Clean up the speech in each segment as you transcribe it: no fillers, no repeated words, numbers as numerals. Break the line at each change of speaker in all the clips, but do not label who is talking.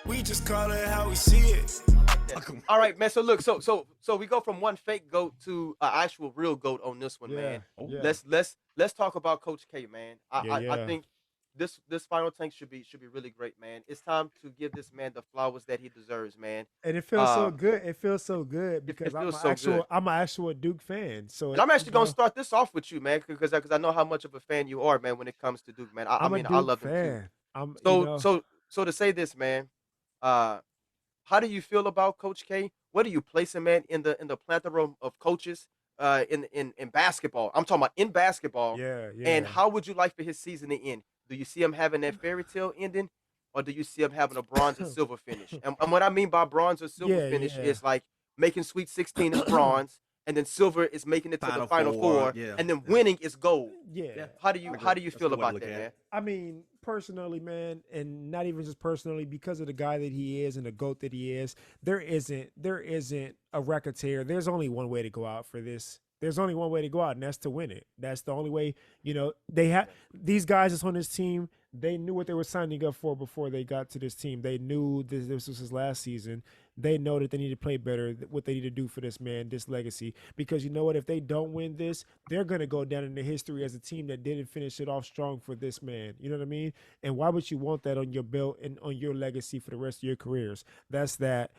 We just call it how we see it.
All right, man. So look, so we go from one fake goat to an actual real goat on this one,
Yeah,
man.
yeah,
Let's talk about Coach K, man.
yeah,
I
yeah.
think this final tank should be really great, man. It's time to give this man the flowers that he deserves, man.
And it feels so
Um,
good. It feels so good
it
because I'm
feels
an
so good.
actual I'm an actual Duke fan. So
And I'm
you
actually gonna
know,
start this off with you, man, because I know how much of a fan you are, man, when it comes to Duke, man. I
I'm a
mean, I
Duke
love them too.
fan. I'm you
So
know,
so so to say this, man, uh, how do you feel about Coach K? Where do you place him, man, in the plethora of coaches in basketball? I'm talking about in basketball.
yeah,
And
yeah.
how would you like for his season to end? Do you see him having that fairy tale ending, or do you see him having a bronze or silver finish? And what I mean by bronze or silver
Yeah,
finish
yeah.
is like making Sweet 16 is bronze, and then silver is making it to the
Final
Final
four.
Four,
Yeah.
and then
Yeah.
winning is gold.
Yeah.
How do you
I
how do you
That's a
feel
good way to
about
look
that,
at
man?
it.
I mean, personally, man, and not even just personally, because of the guy that he is and the goat that he is, there isn't a racketeer. There's only one way to go out for this. There's only one way to go out, and that's to win it. That's the only way. They have these guys that's on this team. They knew what they were signing up for before they got to this team. They knew this was his last season. They know that they need to play better. What they need to do for this man, this legacy. Because you know what? If they don't win this, they're gonna go down in the history as a team that didn't finish it off strong for this man. You know what I mean? And why would you want that on your belt and on your legacy for the rest of your careers? That's that.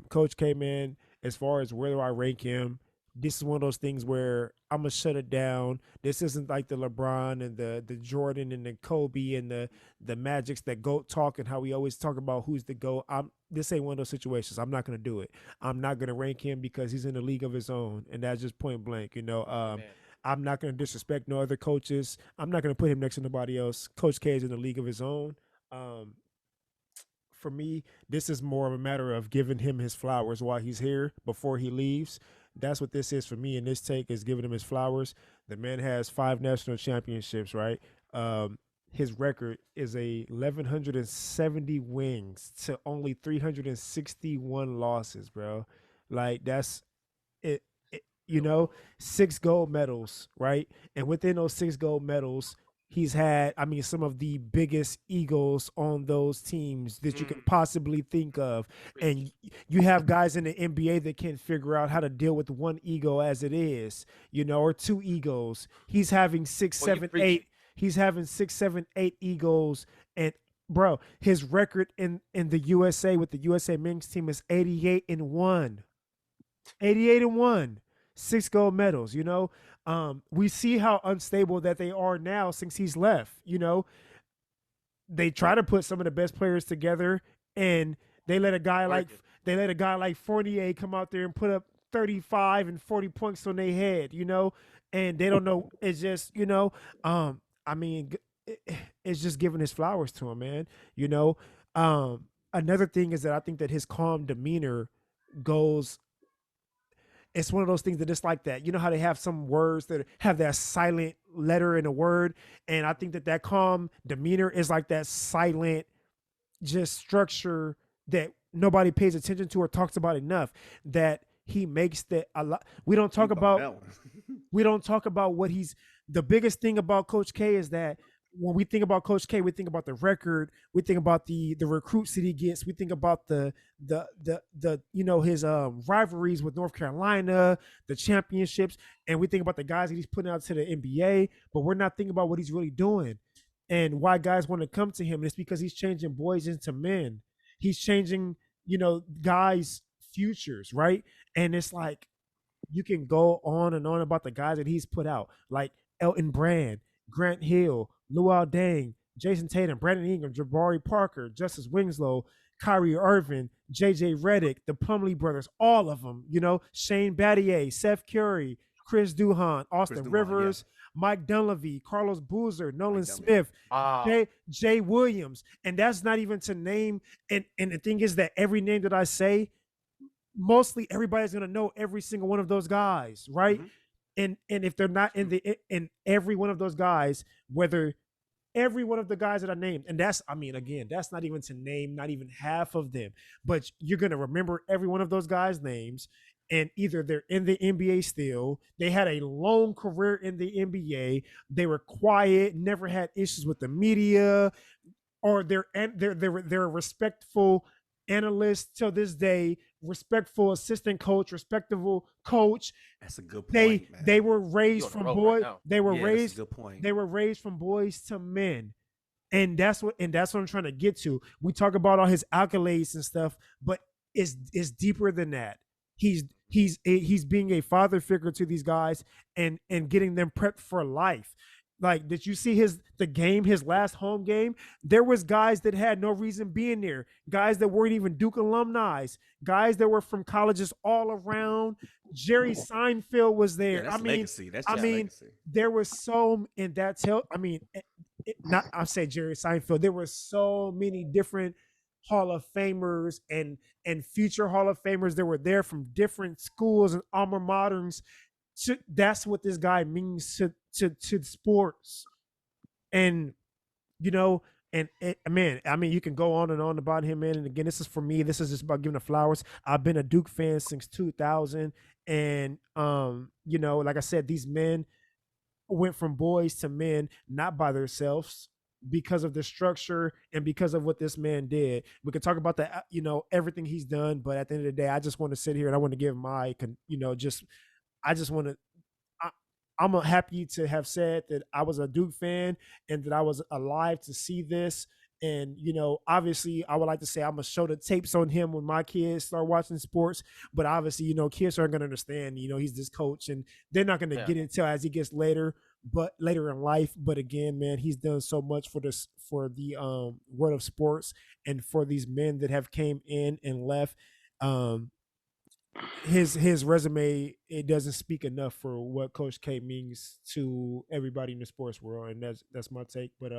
Coach K, man. As far as where do I rank him, this is one of those things where I'm gonna shut it down. This isn't like the LeBron and the Jordan and the Kobe and the Magics that GOAT talk and how we always talk about who's the GOAT. This ain't one of those situations. I'm not gonna do it. I'm not gonna rank him because he's in a league of his own, and that's just point blank.
Amen.
I'm not gonna disrespect no other coaches. I'm not gonna put him next to nobody else. Coach K is in a league of his own. Um, for me, this is more of a matter of giving him his flowers while he's here before he leaves. That's what this is for me. And this take is giving him his flowers. The man has 5 national championships, right? His record is 1,170 wins to only 361 losses, bro. Like that's it. You know, 6 gold medals, right? And within those 6 gold medals, he's had, I mean, some of the biggest egos on those teams that you can
Mm,
possibly think of.
preach.
And you have guys in the NBA that can't figure out how to deal with one ego as it is, or two egos. He's having six,
Well, you
seven,
preaching.
eight. He's having 6, 7, 8 egos. And bro, his record in the USA with the USA men's team is 88-1. 88-1, 6 gold medals. We see how unstable that they are now since he's left. They try to put some of the best players together, and they let a guy like
Working.
they let a guy like Fournier come out there and put up 35 and 40 points on their head. And they don't know. It's just I mean, it's just giving his flowers to him, man. You know, another thing is that I think that his calm demeanor goes, it's one of those things that it's like that. You know how they have some words that have that silent letter in a word, and I think that that calm demeanor is like that silent, just structure that nobody pays attention to or talks about enough. That he makes that a lot. We don't talk
Keep on
about
going.
we don't talk about what he's the biggest thing about Coach K is that when we think about Coach K, we think about the record, we think about the recruits that he gets, we think about the his rivalries with North Carolina, the championships, and we think about the guys that he's putting out to the NBA, but we're not thinking about what he's really doing and why guys want to come to him. And it's because he's changing boys into men. He's changing, guys' futures, right? And it's like you can go on and on about the guys that he's put out, like Elton Brand, Grant Hill, Luau Dang, Jason Tatum, Brandon Ingram, Jabari Parker, Justice Winslow, Kyrie Irving, JJ Redick, the Plumlee brothers, all of them, Shane Battier, Seth Curry, Chris Duhon,
Chris
Austin
Duhon, yeah.
Rivers, Mike Dunleavy, Carlos Boozer, Nolan
Mike Dunleavy.
Smith,
Wow.
Jay Williams. And that's not even to name. And the thing is that every name that I say, mostly everybody's gonna know every single one of those guys, right?
Mm-hmm.
And if they're not in
True.
the in every one of those guys, whether every one of the guys that I named, and that's, I mean, again, that's not even to name not even half of them, but you're gonna remember every one of those guys' names, and either they're in the NBA still, they had a long career in the NBA, they were quiet, never had issues with the media, or they're respectful analysts till this day, respectful assistant coach, respectable coach.
That's a good
They
point,
they
man.
were
You
raised
on the
from
road right
boy
now.
they were
Yeah, that's a
raised
good point.
they were raised from boys to men. And that's what I'm trying to get to. We talk about all his accolades and stuff, but it's deeper than that. He's he's being a father figure to these guys and getting them prepped for life. Like, did you see his last home game? There was guys that had no reason being there, guys that weren't even Duke alumni, guys that were from colleges all around. Jerry Seinfeld was
Yeah,
there.
that's legacy. That's
I
just
mean,
legacy.
there was so in that tell. I mean, not I'll say Jerry Seinfeld. There were so many different Hall of Famers and future Hall of Famers that were there from different schools and alma maters. That's what this guy means to sports, and you know, and man, I mean, you can go on and on about him, man. And again, this is for me. This is just about giving the flowers. I've been a Duke fan since 2000, and like I said, these men went from boys to men, not by themselves, because of the structure and because of what this man did. We could talk about the everything he's done, but at the end of the day, I just want to sit here and I want to give my just I just want to I, I'm happy to have said that I was a Duke fan and that I was alive to see this. And obviously, I would like to say I'm gonna show the tapes on him when my kids start watching sports. But obviously, kids aren't gonna understand. He's this coach, and they're not gonna
Yeah.
get it until as he gets later in life. But again, man, he's done so much for the world of sports and for these men that have came in and left. Um, his resume, it doesn't speak enough for what Coach K means to everybody in the sports world, and that's my take. But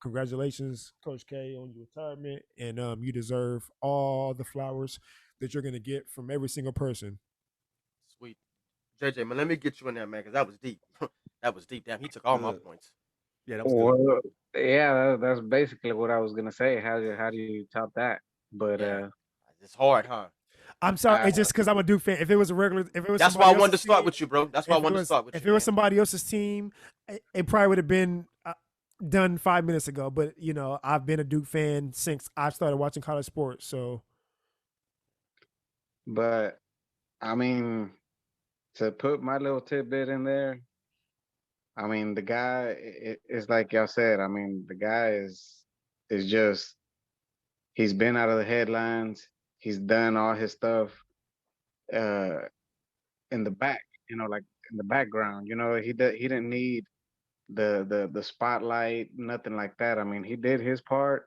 congratulations, Coach K, on your retirement, and you deserve all the flowers that you're gonna get from every single person.
Sweet. JJ, man, let me get you in there, man, because that was deep. That was deep. Damn, he took all my
Good.
points.
Yeah, that was good.
Well, yeah, that's basically what I was gonna say. How do you top that? But
Yeah. It's hard, huh?
I'm sorry,
I,
it's just because I'm a Duke fan. If it was
That's why I
somebody
wanted to
else's
start
team,
with you, bro. That's why I wanted to start with
if
you,
it was
man.
somebody else's team, it probably would have been done 5 minutes ago. But I've been a Duke fan since I started watching college sports. So
but I mean, to put my little tidbit in there, I mean, the guy is like y'all said. I mean, the guy is just he's been out of the headlines. He's done all his stuff uh in the back, like in the background. He didn't need the spotlight, nothing like that. I mean, he did his part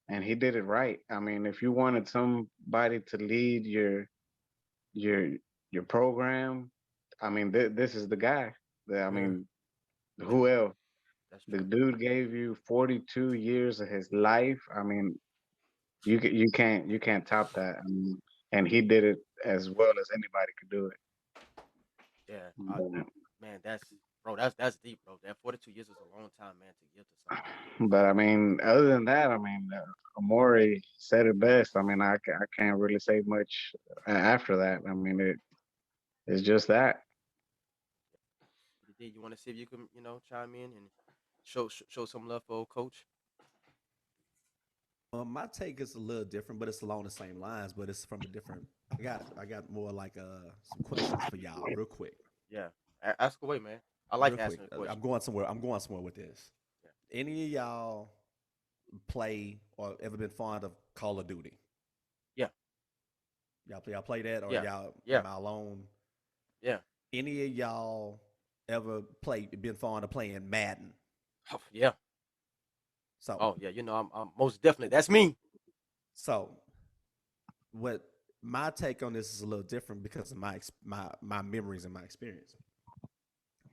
and he did it right. I mean, if you wanted somebody to lead your your program, I mean, this is the guy. I
yeah.
mean, who else?
That's
The
true.
dude gave you 42 years of his life. I mean, you can't top that. I mean, and he did it as well as anybody could do it.
Yeah.
But,
Man, that's deep, bro. That 42 years is a long time, man, to give to somebody.
but I mean, other than that, I mean, Amori said it best. I mean, I can't really say much after that. I mean, it's just that.
You want to see if you can, chime in and show some love for old coach?
My take is a little different, but it's along the same lines, but it's from a different. I got more like some questions for y'all, real quick,
Yeah. Ask away, man. I like
real quick.
asking
I'm
questions.
going somewhere. I'm going somewhere with this.
Yeah.
Any of y'all play or ever been fond of Call of Duty?
Yeah.
Y'all play that, or
Yeah.
y'all
Yeah.
am I alone?
Yeah.
Any of y'all ever been fond of playing Madden?
Oh, yeah.
So
Oh, yeah. I'm most definitely. That's me.
So, what my take on this is a little different because of my memories and my experience.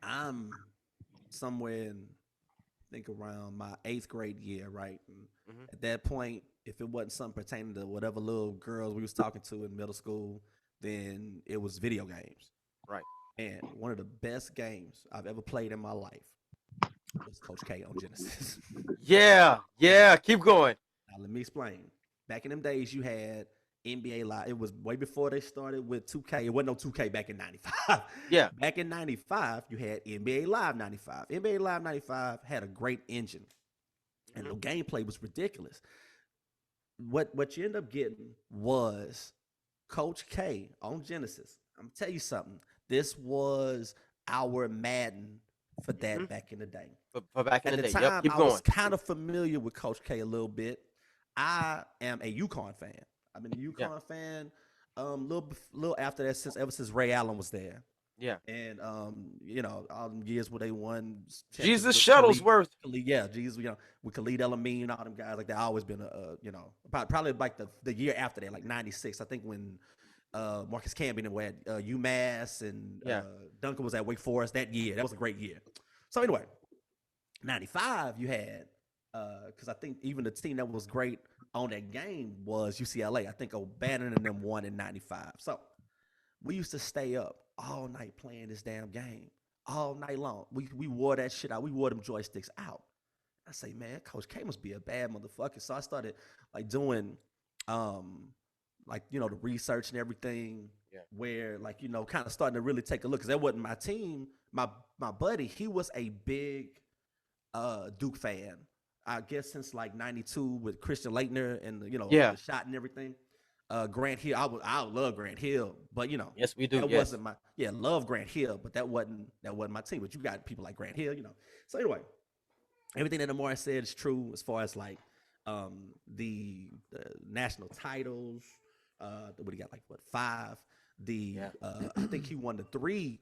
I'm somewhere in, I think around my 8th grade year, right? And
Hmm.
at that point, if it wasn't something pertaining to whatever little girls we was talking to in middle school, then it was video games.
Right.
And one of the best games I've ever played in my life was Coach K on Genesis.
Yeah. Yeah. Keep going.
Now, let me explain. Back in them days, you had NBA Live. It was way before they started with 2K. It wasn't no 2K back in 95.
Yeah.
Back in 95, you had NBA Live 95. NBA Live 95 had a great engine. and the gameplay was ridiculous. What you end up getting was Coach K on Genesis. I'm gonna tell you something. This was our Madden for that back in the day.
For back in
At
the
the
day.
time,
Yep. Keep
I
going.
was kind of familiar with Coach K a little bit. I am a UConn fan. I've been a
Yeah.
UConn fan little after that ever since Ray Allen was there.
Yeah.
And all them years where they won
Jesus
championships with
Shuttlesworth.
Jesus, with Khalid El-Amin and all them guys like that. Always been probably like the year after that, like '96. I think when Marcus Camby were at UMass and
Yeah.
Duncan was at Wake Forest that year. That was a great year. So anyway, '95 you had because I think even the team that was great on that game was UCLA. I think O'Bannon and them won in '95. So we used to stay up all night playing this damn game all night long. We wore that shit out. We wore them joysticks out. I say, man, Coach K must be a bad motherfucker. So I started like doing the research and everything.
Yeah.
Where kind of starting to really take a look, because that wasn't my team. My buddy, he was a big Duke fan. I guess since like '92 with Christian Laettner and
Yeah.
the shot and everything. Grant Hill, I love Grant Hill, but
Yes, we do.
that
Yes.
wasn't love Grant Hill, but that wasn't my team. But you got people like Grant Hill, So anyway, everything that Amari said is true as far as like the national titles. What do you got? Like what, 5? I think he won the 3.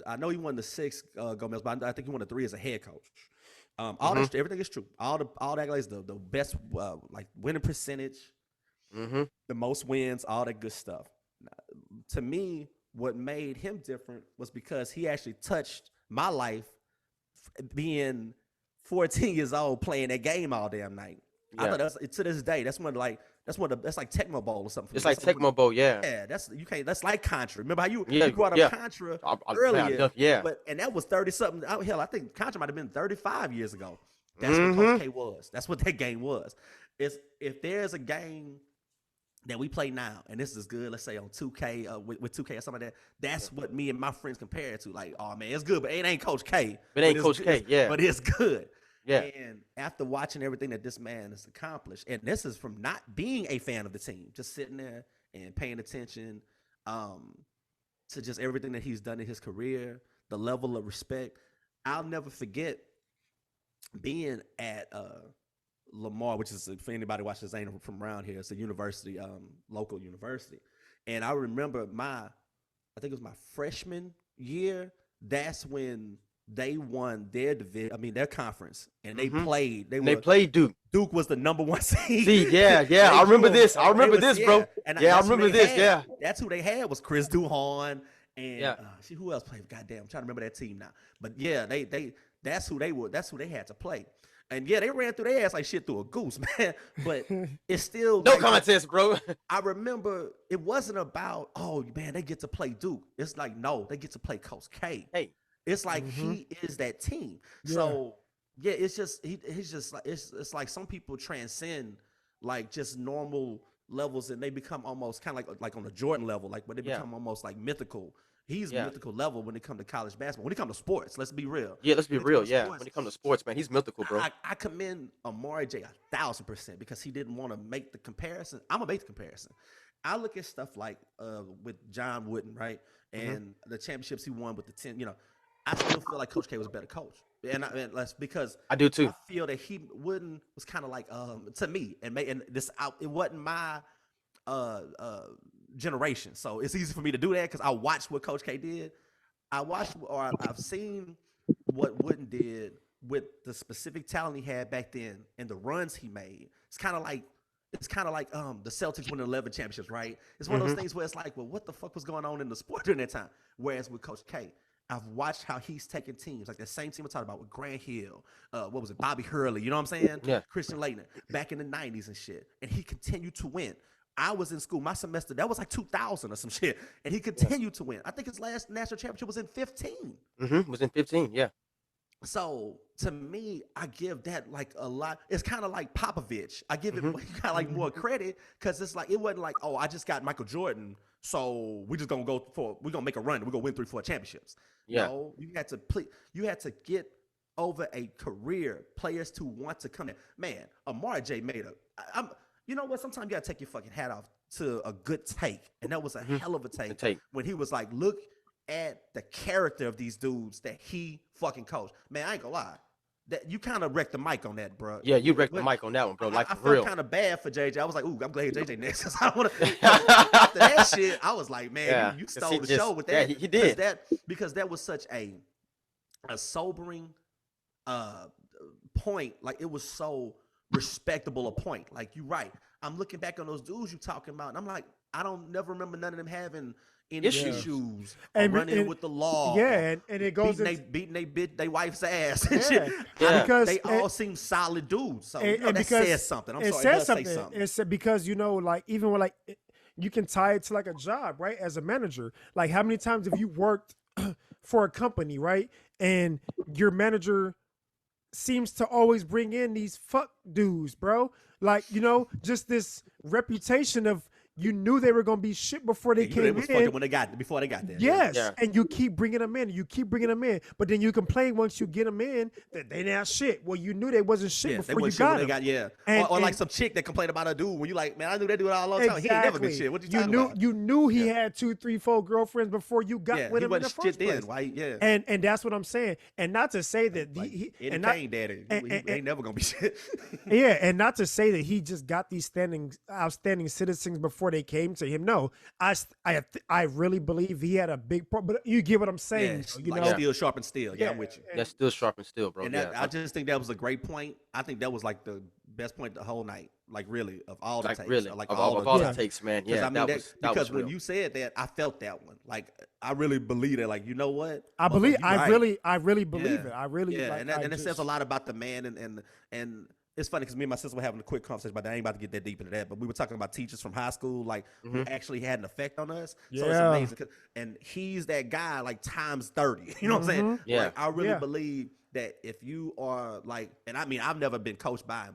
I know he won the 6 Gomez, but I think he won the 3 as a head coach. Everything is true. All the accolades, the best like winning percentage. The most wins, all that good stuff. To me, what made him different was because he actually touched my life being 14 years old playing that game all damn night. I thought to this day, that's like Tecmo Bowl or something.
It's like Tecmo Bowl, yeah.
Yeah, that's like Contra. Remember how you brought
yeah.
up Contra
I-
earlier?
yeah.
And that was 30 something. Hell, I think Contra might have been 35 years ago. That's what Coach K was. That's what that game was. If there's a game that we play now, and this is good, let's say on 2K, with 2K or something like that, that's what me and my friends compare it to. Like, oh man, it's good, but it ain't Coach K.
It ain't Coach K, yeah.
But it's good.
Yeah.
And after watching everything that this man has accomplished, and this is from not being a fan of the team, just sitting there and paying attention to just everything that he's done in his career, the level of respect. I'll never forget being at Lamar, which is, for anybody watching this ain't from around here, it's a university, local university. And I remember I think it was my freshman year, that's when they won their division, their conference, and they played. They played
Duke.
Duke was the number 1 seed.
See, yeah. I remember this. I remember this, bro.
And
I remember this. Yeah.
That's who they had, was Chris Duhon and
Yeah.
See who else played. Goddamn, I'm trying to remember that team now. But yeah, that's who they were. That's who they had to play. And yeah, they ran through their ass like shit through a goose, man. But it's still
No contest, bro.
I remember it wasn't about, oh man, they get to play Duke. It's like, no, they get to play Coach K.
Hey.
It's like he is that team.
Yeah.
So yeah, it's just he's just like it's like some people transcend like just normal levels and they become almost kind of like on a Jordan level, like when they become almost like mythical. He's mythical level when it comes to college basketball. When it comes to sports, let's be real.
Yeah, let's be real. Yeah,
sports,
when it comes to sports, man, he's mythical, bro.
I commend Amari J 1,000% because he didn't want to make the comparison. I'm gonna make the comparison. I look at stuff like with John Wooden, right, and the championships he won with the 10. I still feel like Coach K was a better coach, and that's because
I do too.
I feel that Wooden was kind of like to me, and this out. It wasn't my generation, so it's easy for me to do that because I watched what Coach K did. I've seen what Wooden did with the specific talent he had back then and the runs he made. It's kind of like the Celtics winning 11 championships, right? It's one of those things where it's like, well, what the fuck was going on in the sport during that time? Whereas with Coach K, I've watched how he's taken teams, like the same team I talked about with Grant Hill, Bobby Hurley, you know what I'm saying?
Yeah.
Christian Laettner, back in the 90s and shit. And he continued to win. I was in school, my semester, that was like 2000 or some shit. And he continued to win. I think his last national championship was in 15.
Was in 15, yeah.
So to me, I give that like a lot. It's kind of like Popovich. I give it kind of like more credit because it's like, it wasn't like, oh, I just got Michael Jordan, so we're just gonna we're gonna make a run. We're gonna win 3-4 championships.
Yeah.
No, you had to get over a career, players to want to come there. Man, Amar J made I'm, you know what? Sometimes you gotta take your fucking hat off to a good take, and that was a hell of a
The
take
take.
when he was like, "Look at the character of these dudes that he fucking coached." Man, I ain't gonna lie, that you kind of wrecked the mic on that, bro.
Yeah, you wrecked the
But
mic on that one, bro. Like
I
for
felt
real.
kind of bad for JJ. I was like, "Ooh, I'm glad JJ next." 'Cause I want to. After that shit, I was like, "Man,
Yeah,
you
'cause
stole
he
the
just-
show with
yeah,
that."
he did.
Because that was such a sobering uh point. Like it was so respectable a point. Like you're right. I'm looking back on those dudes you talking about, and I'm like, I don't never remember none of them having any
Issues.
issues or
And-
running
and-
with the law.
yeah,
or
and it goes
beating they wife's ass and
Yeah,
shit.
Yeah.
because
They all seem solid dudes. So you know,
and
that
because
says something. I'm
it
sorry, it
says
does say
something.
something.
It's because like even when like you can tie it to like a job, right? As a manager, like how many times have you worked for a company, right? And your manager seems to always bring in these fuck dudes, bro. Like, just this reputation of you knew they were gonna be shit before they
Yeah, you know they
came
was
in.
fucking when they got before they got there.
Yes,
Yeah.
and you keep bringing them in, you keep bringing them in, but then you complain once you get them in that they not shit. Well, you knew they wasn't shit
Yeah, they
before you
wasn't shit when
got
they
them.
got
And-
or like
and-
some chick that complained about a dude when you like, man, I knew that dude all along time. He ain't never been shit. What you talking
knew
about?
you knew he
Yeah.
had 2, 3, 4 girlfriends before you got
Yeah,
with
he
him in the
wasn't
first
shit
place.
then. Why? Yeah,
And that's what I'm saying. And not to say that
like Eddie
and not,
Kane daddy,
and-
he ain't never gonna be shit.
yeah, and not to say that he just got these outstanding citizens before they came to him. No, I really believe he had a big part. But you get what I'm saying,
Yes,
though, you
like
know?
steel sharp and steel. Yeah, I'm
Yeah,
with you.
That's still sharp and still, bro.
And
Yeah.
that, I just think that was a great point. I think that was like the best point the whole night. Like really, of all the
like
takes,
really.
like
of
all
all
Yeah.
the takes, man.
'Cause
Yeah,
I mean,
that was
because
real.
when you said that, I felt that one. Like I really believe that. Like you know what?
I believe.
Motherfucker, you right.
I really believe
Yeah.
it. I really.
Yeah,
like,
and
I
it says
just-
a lot about the man and it's funny because me and my sister were having a quick conversation about that. I ain't about to get that deep into that, but we were talking about teachers from high school, like who actually had an effect on us. So it's
Yeah.
amazing, and he's that guy like times 30. You know what I'm saying?
Yeah.
Like, I really
Yeah.
believe that if you are like, and I mean, I've never been coached by him,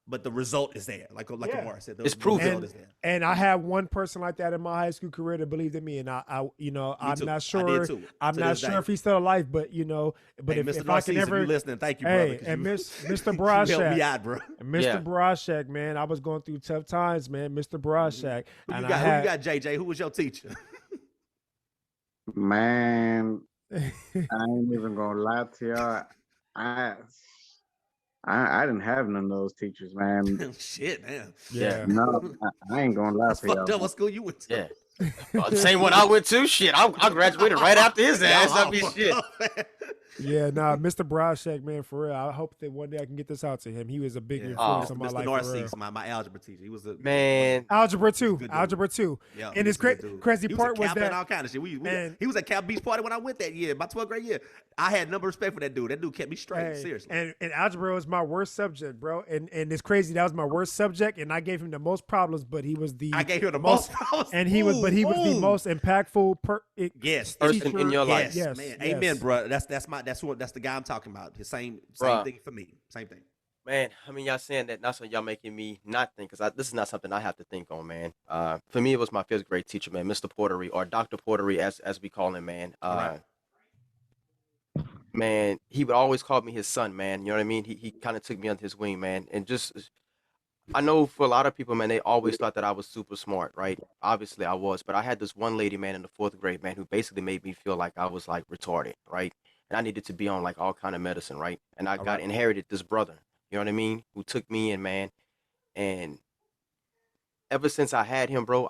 but the result is there. Like
Yeah.
Amar said,
It's proven.
result
And,
is there.
and I had one person like that in my high school career that believed in me, and I'm
too.
not
I did
sure.
too,
I'm
to
not
this
sure
day.
if he's still alive, but
Hey,
if
Mr.
I can
Narcisse, if
ever,
you listening, thank you, brother.
hey,
'cause
and
you-
Mr.
you helped me
Brashak,
out, bro.
and Mr.
Yeah.
Brashak, man, I was going through tough times, man. Mr. Brashak,
Who
and
you got?
I had,
Who you got, JJ? Who was your teacher?
Man, I ain't even gonna lie to y'all. I I didn't have none of those teachers, man.
Shit, man.
yeah.
No, I ain't gonna lie
That's
for y'all.
fucked up. What school you went to?
Yeah. The same one I went to. Shit, I graduated right after his ass.
Y'all
I mean,
all
shit.
fucked up.
Yeah, nah, Mr. Brashak, man, for real. I hope that one day I can get this out to him. He was a big
Yeah.
influence
Oh,
on my
Mr.
life. For real.
Narcisse, my algebra teacher. He was a
Man,
Algebra 2.
good dude.
Algebra 2.
Yeah,
And
he
it's
was a good dude.
crazy
He was
part
a
was
captain and
that
all kind of shit.
and-
He was at Cap Beach Party when I went that year, my 12th grade year. I had number respect for that dude. That dude kept me straight.
hey,
Seriously.
and algebra was my worst subject, bro. And it's crazy. That was my worst subject, and I gave him the most problems, but he was the
I gave him the most problems.
and he was the
Ooh.
most impactful
Yes.
Person in your life.
Yes,
Yes,
man.
yes.
Amen, bro. That's the guy I'm talking about. His same
Bruh.
thing for me. Same thing.
man, I mean, y'all saying that, not so y'all making me not think, because this is not something I have to think on, man. For me, it was my fifth grade teacher, man, Mr. Portery, or Dr. Portery, as we call him, man.
Right.
Man, he would always call me his son, man. You know what I mean? He kind of took me under his wing, man. And just, I know for a lot of people, man, they always thought that I was super smart, right? Obviously, I was. But I had this one lady, man, in the fourth grade, man, who basically made me feel like I was, like, retarded, right? And I needed to be on, like, all kind of medicine, right? And I got inherited this brother, you know what I mean, who took me in, man. And ever since I had him, bro,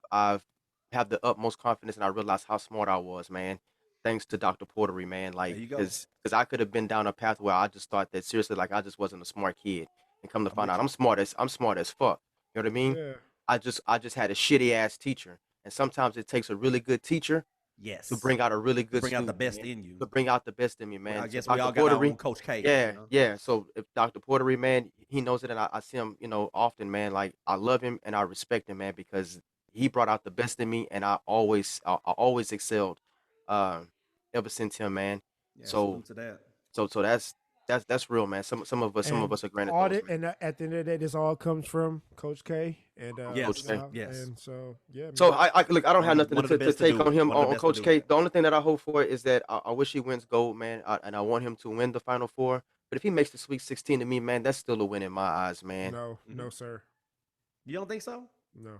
I've had the utmost confidence, and I realized how smart I was, man. Thanks to Dr. Portery, man. Like,
There you go.
because I could have been down a path where I just thought that seriously, like, I just wasn't a smart kid, and come to find out, I'm smart as fuck. You know what I mean?
Yeah.
I just had a shitty ass teacher, and sometimes it takes a really good teacher
Yes.
to bring out a really good
bring out the
student,
best
man.
in you.
To bring out the best in me, man.
I
So
guess we
Dr.
all got our
Portery-
own Coach K.
yeah,
you know?
yeah. So if Dr. Portery, man, he knows it, and I see him, often, man. Like, I love him and I respect him, man, because he brought out the best in me, and I always excelled, ever since him, man.
Yeah,
So-
salute to that.
So That's real, man. Some of
And
us are granted
all
those,
the,
man.
and at the end of the day, this all comes from Coach K. And
Yes,
Coach K.
yes.
and so yeah,
So
man.
I look. I don't have nothing
One of the
to
best to
take
do
on
it.
him
One of the
on
best to
Coach
do
K.
it.
The only thing that I hope for is that I wish he wins gold, man, and I want him to win the Final Four. But if he makes the Sweet 16, to me, man, that's still a win in my eyes, man.
No,
Mhm.
no, sir.
You don't think so?
No.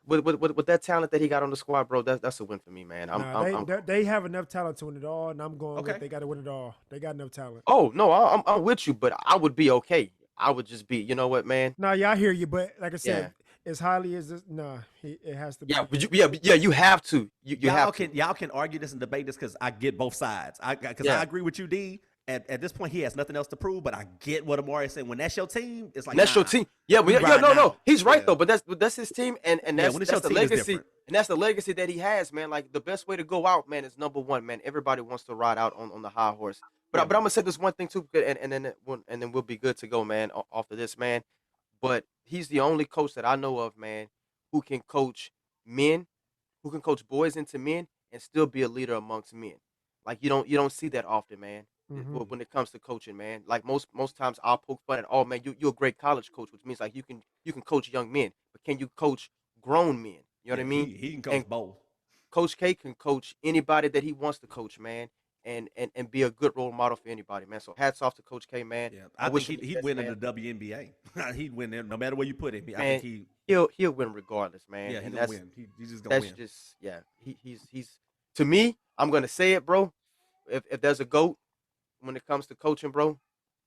With that talent that he got on the squad, bro, that's a win for me, man.
Nah, they have enough talent to win it all, and I'm going with
Okay.
they got to win it all. They got enough talent.
Oh no, I'm with you, but I would be okay. I would just be, you know what, man?
Nah, yeah, I hear you, but like I
Yeah,
said, as highly as this, nah, it has to
yeah,
be.
but yeah. You have to. You have to.
Y'all can argue this and debate this because I get both sides. I
Yeah.
agree with you, D. At this point, he has nothing else to prove. But I get what Amari said. When that's your team, it's like
And that's your
nah,
team. Yeah,
we
yeah,
riding
no.
out.
He's right
Yeah.
though, but that's his team, and
Yeah, when it's
that's
your
the
team, it's
legacy,
different.
and that's the legacy that he has, man. Like the best way to go out, man, is number one, man. Everybody wants to ride out on the high horse,
Yeah,
but I'm gonna say this one thing too, and then we'll be good to go, man. Off of this, man. But he's the only coach that I know of, man, who can coach men, who can coach boys into men, and still be a leader amongst men. Like you don't see that often, man.
Mhm.
When it comes to coaching, man. Like most times I'll poke fun at, oh man, you're a great college coach, which means like you can coach young men, but can you coach grown men? You know what I mean?
He can
And
coach both.
Coach K can coach anybody that he wants to coach, man, and be a good role model for anybody, man. So hats off to Coach K, man.
Yeah,
I
I
wish
think
him the
he'd
best,
win in
man.
the WNBA. He'd win there no matter where you put him. I
Man,
think
he'll win regardless, man.
yeah, he's
And
gonna win. He's just gonna
that's
win.
just yeah. He's to me. I'm gonna say it, bro. If there's a goat when it comes to coaching, bro,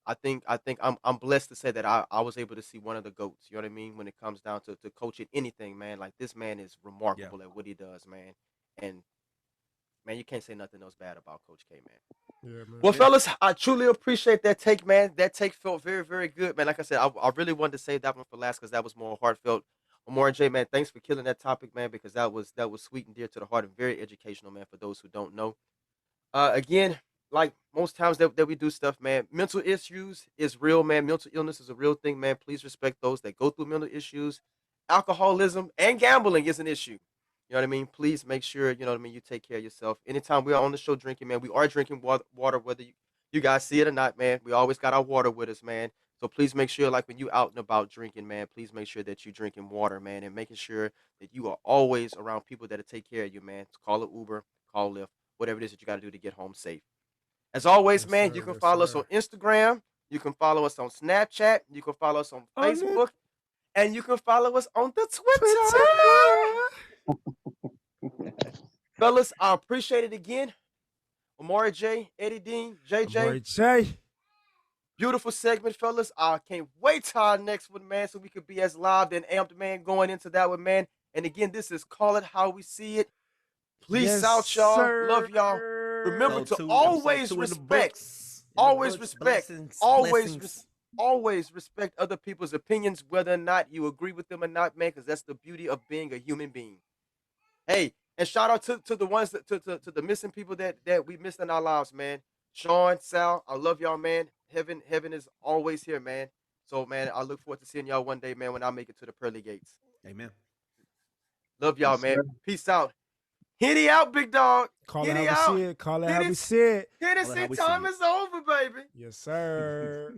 I think I'm blessed to say that I was able to see one of the goats. You know what I mean? When it comes down to coaching anything, man. Like this man is
Yeah,
remarkable at what he does, man. And man, you can't say nothing else bad about Coach K, man.
Yeah, man.
Well,
Yeah.
fellas, I truly appreciate that take, man. That take felt very, very good, man. Like I said, I really wanted to save that one for last because that was more heartfelt. Amore J, man, thanks for killing that topic, man, because that was sweet and dear to the heart and very educational, man, for those who don't know. Again, like most times that we do stuff, man, mental issues is real, man. Mental illness is a real thing, man. Please respect those that go through mental issues. Alcoholism and gambling is an issue. You know what I mean? Please make sure, you know what I mean, you take care of yourself. Anytime we are on the show drinking, man, we are drinking water whether you guys see it or not, man. We always got our water with us, man. So please make sure, like when you out and about drinking, man, please make sure that you drinking water, man, and making sure that you are always around people that'll take care of you, man. Call an Uber, call Lyft, whatever it is that you got to do to get home safe. As always,
Yes,
man,
sir.
you can
Yes,
follow us on
sir.
Instagram. You can follow us on Snapchat. You can follow us on
On the
Facebook. And you can follow us on the Twitter. Fellas, I appreciate it again. Amari J, Eddie Dean, JJ.
Boy, Jay.
Beautiful segment, fellas. I can't wait till our next one, man, so we could be as live and amped, man, going into that one, man. And again, this is Call It How We See It. Peace
Yes,
out, y'all.
sir.
Love y'all. Remember to
Episode
always
2 in the
respect.
books.
Always respect.
Blessings.
Always respect other people's opinions, whether or not you agree with them or not, man, because that's the beauty of being a human being. Hey, and shout out to the ones to the missing people that we missed in our lives, man. Sean, Sal, I love y'all, man. Heaven is always here, man. So, man, I look forward to seeing y'all one day, man, when I make it to the pearly gates.
Amen.
Love y'all,
Yes,
man.
sir.
Peace out. Hitty out, big dog.
Call it
Hitty
how
out.
we see it. Call it how
Hit
we
it.
see it.
Hennessy
Call it how we see
time
it.
is over, baby.
Yes, sir.